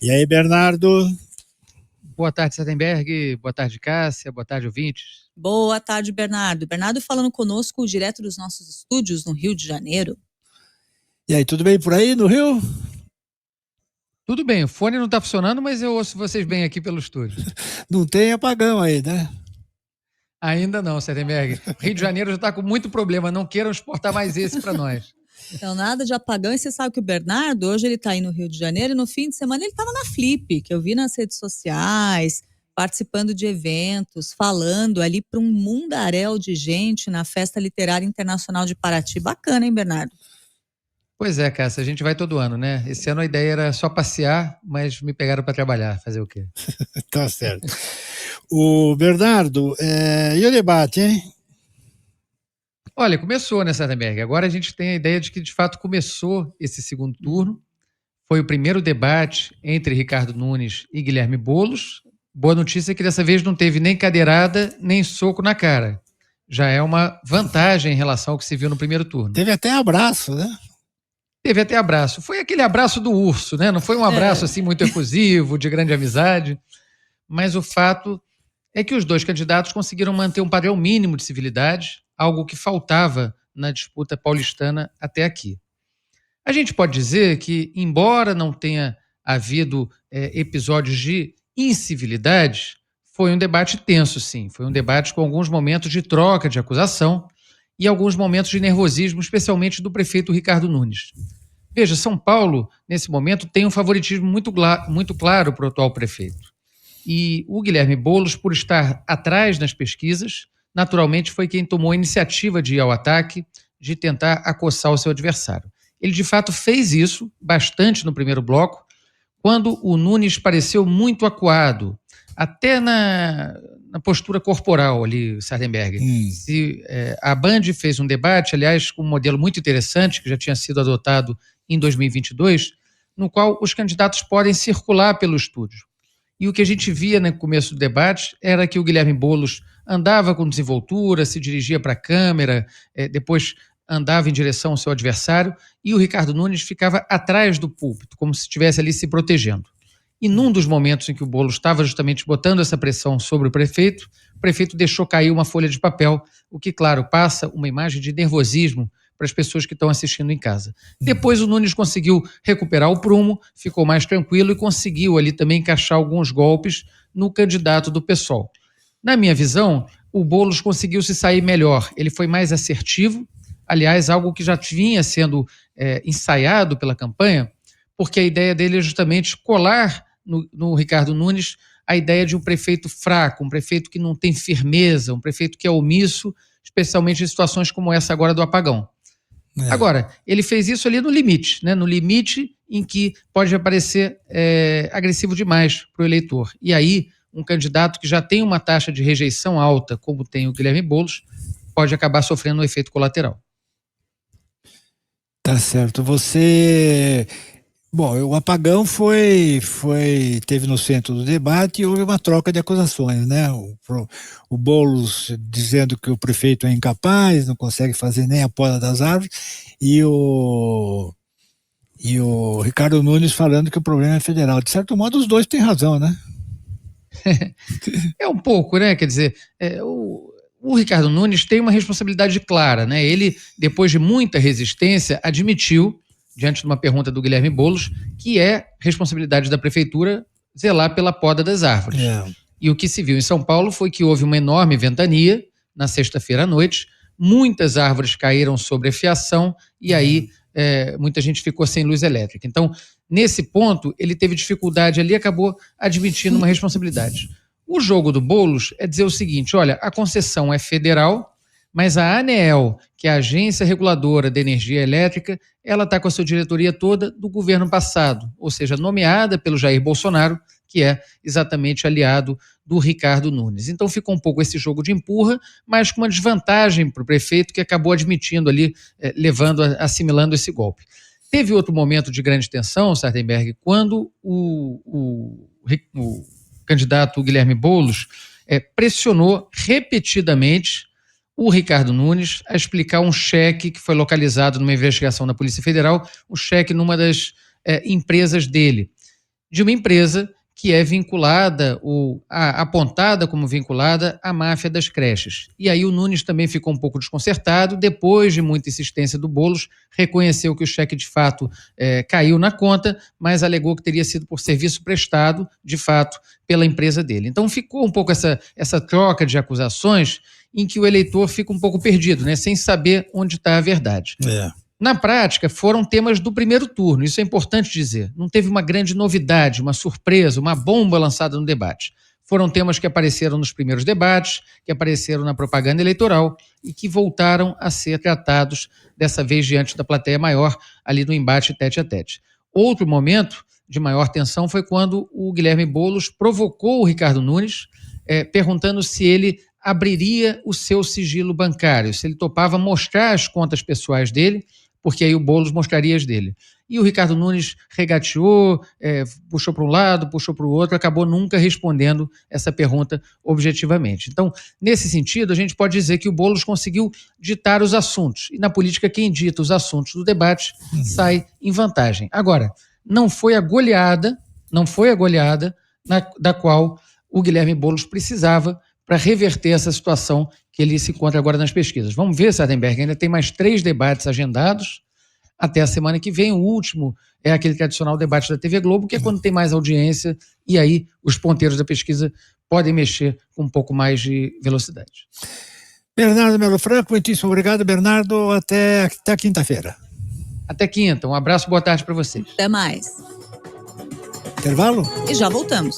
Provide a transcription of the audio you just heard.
E aí, Bernardo? Boa tarde, Sardenberg. Boa tarde, Cássia. Boa tarde, ouvintes. Boa tarde, Bernardo. Bernardo falando conosco direto dos nossos estúdios no Rio de Janeiro. E aí, tudo bem por aí no Rio? Tudo bem, o fone não está funcionando, mas eu ouço vocês bem aqui pelo estúdio. Não tem apagão aí, né? Ainda não, Sardenberg. O Rio de Janeiro já está com muito problema. Não queiram exportar mais esse para nós. Então, nada de apagão. E você sabe que o Bernardo, hoje ele está aí no Rio de Janeiro e no fim de semana ele estava na Flip, que eu vi nas redes sociais, participando de eventos, falando ali para um mundaréu de gente na Festa Literária Internacional de Paraty. Bacana, hein, Bernardo? Pois é, Cássia, a gente vai todo ano, né? Esse ano a ideia era só passear, mas me pegaram para trabalhar. Fazer o quê? Tá certo. O Bernardo, e o debate, hein? Olha, começou, né, Sardenberg? Agora a gente tem a ideia de que, de fato, começou esse segundo turno. Foi o primeiro debate entre Ricardo Nunes e Guilherme Boulos. Boa notícia é que dessa vez não teve nem cadeirada, nem soco na cara. Já é uma vantagem em relação ao que se viu no primeiro turno. Teve até abraço, né? Teve até abraço. Foi aquele abraço do urso, né? Não foi um abraço assim muito efusivo, de grande amizade. Mas o fato é que os dois candidatos conseguiram manter um padrão mínimo de civilidade, algo que faltava na disputa paulistana até aqui. A gente pode dizer que, embora não tenha havido episódios de incivilidade, foi um debate tenso, sim. Foi um debate com alguns momentos de troca de acusação e alguns momentos de nervosismo, especialmente do prefeito Ricardo Nunes. Veja, São Paulo, nesse momento, tem um favoritismo muito claro para o atual prefeito. E o Guilherme Boulos, por estar atrás nas pesquisas, naturalmente foi quem tomou a iniciativa de ir ao ataque, de tentar acossar o seu adversário. Ele, de fato, fez isso bastante no primeiro bloco, quando o Nunes pareceu muito acuado, até na postura corporal ali, Sardenberg. A Band fez um debate, aliás, com um modelo muito interessante, que já tinha sido adotado em 2022, no qual os candidatos podem circular pelo estúdio. E o que a gente via no começo do debate era que o Guilherme Boulos andava com desenvoltura, se dirigia para a câmera, depois andava em direção ao seu adversário, e o Ricardo Nunes ficava atrás do púlpito, como se estivesse ali se protegendo. E num dos momentos em que o Boulos estava justamente botando essa pressão sobre o prefeito deixou cair uma folha de papel, o que, claro, passa uma imagem de nervosismo para as pessoas que estão assistindo em casa. Depois o Nunes conseguiu recuperar o prumo, ficou mais tranquilo e conseguiu ali também encaixar alguns golpes no candidato do PSOL. Na minha visão, o Boulos conseguiu se sair melhor, ele foi mais assertivo, aliás, algo que já vinha sendo ensaiado pela campanha, porque a ideia dele é justamente colar no Ricardo Nunes a ideia de um prefeito fraco, um prefeito que não tem firmeza, um prefeito que é omisso, especialmente em situações como essa agora do apagão. Agora, ele fez isso ali no limite, né? No limite em que pode aparecer agressivo demais para o eleitor. E aí, um candidato que já tem uma taxa de rejeição alta, como tem o Guilherme Boulos, pode acabar sofrendo um efeito colateral. Tá certo. Bom, o apagão teve no centro do debate e houve uma troca de acusações, né? O Boulos dizendo que o prefeito é incapaz, não consegue fazer nem a poda das árvores, e o Ricardo Nunes falando que o problema é federal. De certo modo, os dois têm razão, né? É um pouco, né? Quer dizer, o Ricardo Nunes tem uma responsabilidade clara, né? Ele, depois de muita resistência, admitiu, diante de uma pergunta do Guilherme Boulos, que é responsabilidade da prefeitura zelar pela poda das árvores. E o que se viu em São Paulo foi que houve uma enorme ventania na sexta-feira à noite, muitas árvores caíram sobre a fiação e aí muita gente ficou sem luz elétrica. Então, nesse ponto, ele teve dificuldade ali e acabou admitindo uma responsabilidade. O jogo do Boulos é dizer o seguinte, olha, a concessão é federal, mas a ANEEL, que é a Agência Reguladora de Energia Elétrica, ela está com a sua diretoria toda do governo passado, ou seja, nomeada pelo Jair Bolsonaro, que é exatamente aliado do Ricardo Nunes. Então fica um pouco esse jogo de empurra, mas com uma desvantagem para o prefeito que acabou admitindo ali, assimilando esse golpe. Teve outro momento de grande tensão, Sardenberg, quando o candidato Guilherme Boulos pressionou repetidamente o Ricardo Nunes a explicar um cheque que foi localizado numa investigação da Polícia Federal, um cheque numa das empresas dele. de uma empresa que é vinculada, ou apontada como vinculada à máfia das creches. E aí o Nunes também ficou um pouco desconcertado, depois de muita insistência do Boulos, reconheceu que o cheque de fato caiu na conta, mas alegou que teria sido por serviço prestado, de fato, pela empresa dele. Então ficou um pouco essa troca de acusações em que o eleitor fica um pouco perdido, né, sem saber onde está a verdade. Na prática, foram temas do primeiro turno, isso é importante dizer. Não teve uma grande novidade, uma surpresa, uma bomba lançada no debate. Foram temas que apareceram nos primeiros debates, que apareceram na propaganda eleitoral e que voltaram a ser tratados, dessa vez diante da plateia maior, ali no embate tete a tete. Outro momento de maior tensão foi quando o Guilherme Boulos provocou o Ricardo Nunes, perguntando se ele abriria o seu sigilo bancário, se ele topava mostrar as contas pessoais dele, porque aí o Boulos mostraria as dele. E o Ricardo Nunes regateou, puxou para um lado, puxou para o outro, acabou nunca respondendo essa pergunta objetivamente. Então, nesse sentido, a gente pode dizer que o Boulos conseguiu ditar os assuntos. E na política, quem dita os assuntos do debate sai em vantagem. Agora, não foi a goleada da qual o Guilherme Boulos precisava para reverter essa situação que ele se encontra agora nas pesquisas. Vamos ver, Sardenberg, ainda tem mais 3 debates agendados até a semana que vem. O último é aquele tradicional debate da TV Globo, que é quando tem mais audiência, e aí os ponteiros da pesquisa podem mexer com um pouco mais de velocidade. Bernardo Melo Franco, muitíssimo obrigado, Bernardo. Até quinta-feira. Até quinta. Um abraço, boa tarde para vocês. Até mais. Intervalo? E já voltamos.